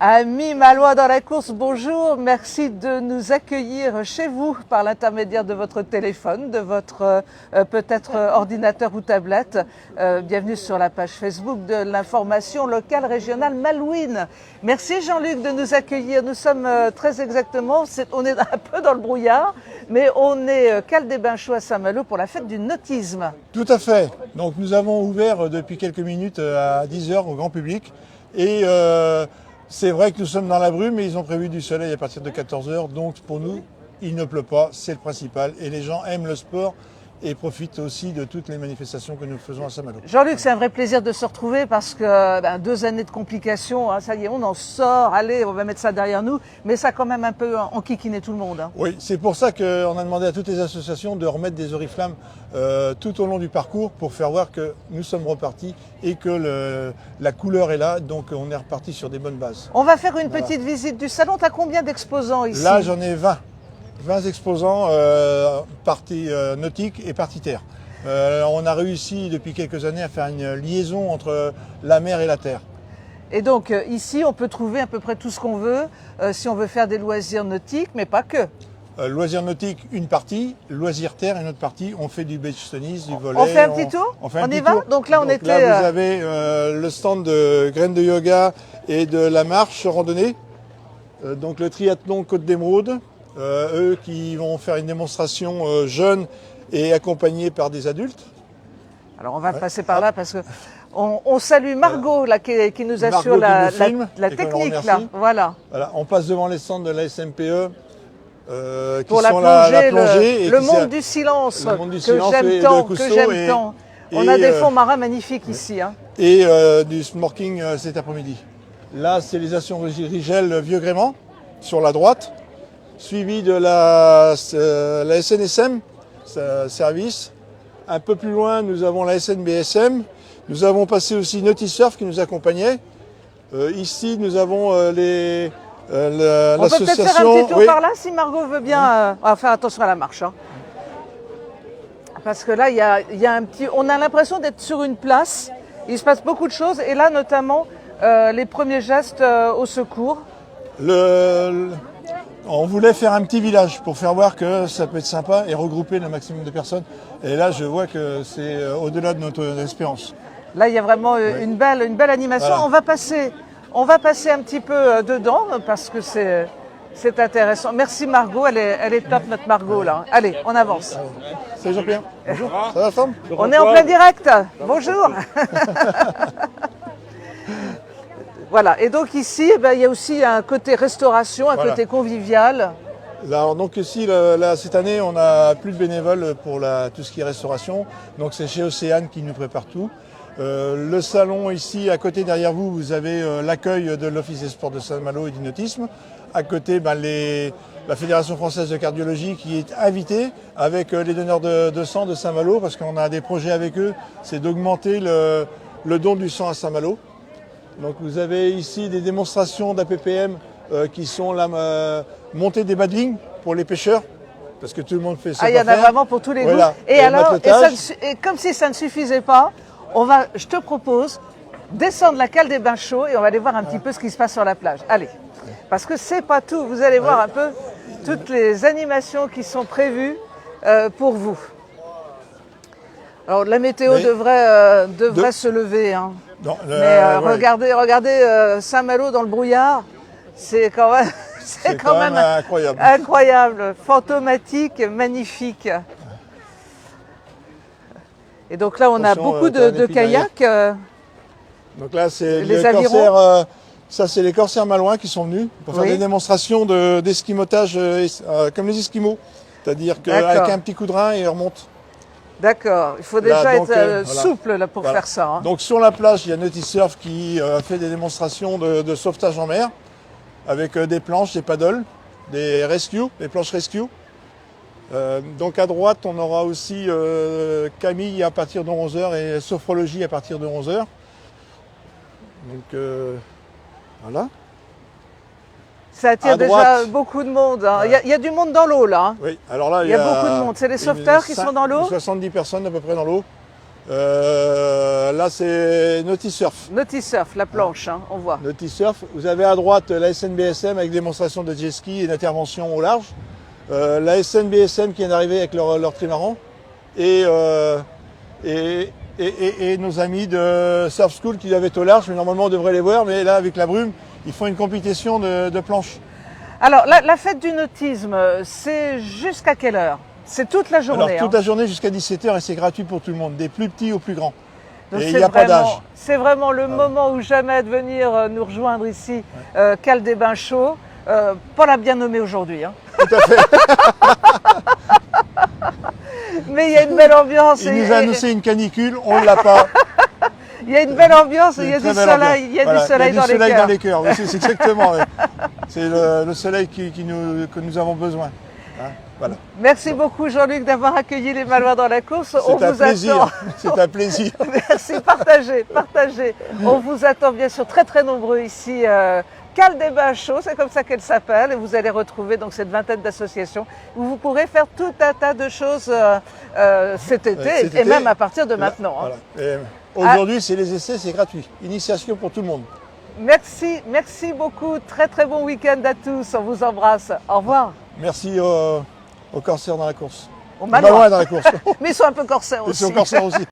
Amis Malouins dans la course, bonjour. Merci de nous accueillir chez vous par l'intermédiaire de votre téléphone, de votre peut-être ordinateur ou tablette. Bienvenue sur la page Facebook de l'information locale régionale Malouine. Merci Jean-Luc de nous accueillir. Nous sommes très exactement, on est un peu dans le brouillard, mais on est Cale des Bains Chauds à Saint-Malo pour la fête du nautisme. Tout à fait. Donc nous avons ouvert depuis quelques minutes à 10 h au grand public. Et c'est vrai que nous sommes dans la brume, mais ils ont prévu du soleil à partir de 14 h. Donc pour nous, il ne pleut pas, c'est le principal. Et les gens aiment le sport et profitent aussi de toutes les manifestations que nous faisons à Saint-Malo. Jean-Luc, c'est un vrai plaisir de se retrouver parce que 2 années de complications, hein, ça y est, on en sort, allez, on va mettre ça derrière nous, mais ça a quand même un peu enquiquiné tout le monde. Hein. Oui, c'est pour ça qu'on a demandé à toutes les associations de remettre des oriflammes tout au long du parcours pour faire voir que nous sommes repartis et que la couleur est là, donc on est reparti sur des bonnes bases. On va faire une petite visite du salon. Tu as combien d'exposants ici? Là, j'en ai 20 exposants, partie nautique et partie terre. On a réussi depuis quelques années à faire une liaison entre la mer et la terre. Et donc ici, on peut trouver à peu près tout ce qu'on veut, si on veut faire des loisirs nautiques, mais pas que. Loisirs nautiques, une partie, loisirs terre, une autre partie. On fait du beach tennis, du volley. On fait un petit tour? On fait un y petit va tour. Donc là, Là, vous avez le stand de graines de yoga et de la marche randonnée. Donc le triathlon Côte d'Émeraude. Eux qui vont faire une démonstration jeune et accompagnés par des adultes. Alors on va passer par là parce que on salue Margot là, qui nous assure la technique là. Voilà. On passe devant les stands de la SMPE pour qui sont la plongée. Le monde du silence que j'aime tant. On a des fonds marins magnifiques ici. Hein. Et du snorkeling cet après-midi. Là, c'est les stations Rigel Vieux-Grément sur la droite. Suivi de la SNSM, service. Un peu plus loin, nous avons la SNBSM. Nous avons passé aussi Nautisurf qui nous accompagnait. Ici, nous avons l'association... On peut peut-être faire un petit tour par là, si Margot veut bien. On va faire attention à la marche. Hein. Parce que là, il y a un petit... On a l'impression d'être sur une place. Il se passe beaucoup de choses. Et là, notamment, les premiers gestes au secours. On voulait faire un petit village pour faire voir que ça peut être sympa et regrouper le maximum de personnes. Et là, je vois que c'est au-delà de notre espérance. Là, il y a vraiment une belle animation. Voilà. On va passer un petit peu dedans parce que c'est intéressant. Merci Margot, elle est top notre Margot là. Allez, on avance. C'est Jean-Pierre. Bonjour. Ça va, Sam? On est en plein direct. Bonjour. Voilà, et donc ici, il y a aussi un côté restauration, un côté convivial. Alors, donc ici, cette année, on n'a plus de bénévoles pour tout ce qui est restauration. Donc c'est chez Océane qui nous prépare tout. Le salon ici, à côté derrière vous, vous avez l'accueil de l'Office des sports de Saint-Malo et du nautisme. À côté, la Fédération française de cardiologie qui est invitée avec les donneurs de sang de Saint-Malo, parce qu'on a des projets avec eux, c'est d'augmenter le don du sang à Saint-Malo. Donc vous avez ici des démonstrations d'APPM qui sont la montée des badlings pour les pêcheurs, parce que tout le monde fait ça. Il y en a vraiment pour tous les goûts. Et alors, et comme si ça ne suffisait pas, je te propose descendre la Cale des Bains Chauds et on va aller voir un petit peu ce qui se passe sur la plage. Allez, parce que c'est pas tout. Vous allez voir un peu toutes les animations qui sont prévues pour vous. Alors la météo devrait se lever. Hein. Non, mais regardez Saint-Malo dans le brouillard, c'est quand même incroyable, fantomatique, magnifique. Et donc là, on a beaucoup de kayaks. Donc là, c'est les corsaires. Ça, c'est les corsaires malouins qui sont venus pour faire des démonstrations d'esquimotage comme les Esquimaux, c'est-à-dire qu'avec un petit coup de rein, ils remontent. D'accord, il faut déjà être souple là, pour faire ça. Hein. Donc sur la plage, il y a Nautisurf qui fait des démonstrations de sauvetage en mer avec des planches, des paddles, des planches rescue. Donc à droite, on aura aussi Camille à partir de 11 h et sophrologie à partir de 11 h. Donc voilà. Ça attire déjà beaucoup de monde. Hein. Il y a du monde dans l'eau là. Oui, alors là, il y a beaucoup de monde. C'est les sauveteurs qui sont dans l'eau? 70 personnes à peu près dans l'eau. Là, c'est Nautisurf. Nautisurf, la planche, hein, on voit. Nautisurf. Vous avez à droite la SNBSM avec démonstration de jet ski et d'intervention au large. La SNBSM qui vient d'arriver avec leur trimaran. Et nos amis de Surf School qui doivent être au large, mais normalement on devrait les voir. Mais là, avec la brume, ils font une compétition de planche. Alors, la fête du nautisme, c'est jusqu'à quelle heure? C'est toute la journée. Alors, toute la journée jusqu'à 17h et c'est gratuit pour tout le monde, des plus petits aux plus grands. Donc et il n'y a pas d'âge. C'est vraiment le moment ou jamais de venir nous rejoindre ici, Cales des Bains Chauds. Paul a bien nommé aujourd'hui. Hein. Tout à fait. Mais il y a une belle ambiance. Il nous a annoncé une canicule, on ne l'a pas. Il y a une belle ambiance, il y a du soleil, il y a du soleil dans les cœurs. C'est exactement. C'est le soleil que nous avons besoin. Hein, voilà. Merci beaucoup Jean-Luc d'avoir accueilli les Malouins dans la course. C'est un plaisir. C'est un plaisir. Merci, partagez. On vous attend bien sûr très nombreux ici. Cales des Bains Chauds, c'est comme ça qu'elle s'appelle, et vous allez retrouver donc cette vingtaine d'associations où vous pourrez faire tout un tas de choses cet été et même à partir de maintenant. Voilà. Aujourd'hui, c'est les essais, c'est gratuit. Initiation pour tout le monde. Merci beaucoup. Très bon week-end à tous. On vous embrasse. Au revoir. Merci aux corsaires dans la course. Aux Malouins dans la course. Mais ils sont un peu corsaires aussi. Ils sont corsaires aussi.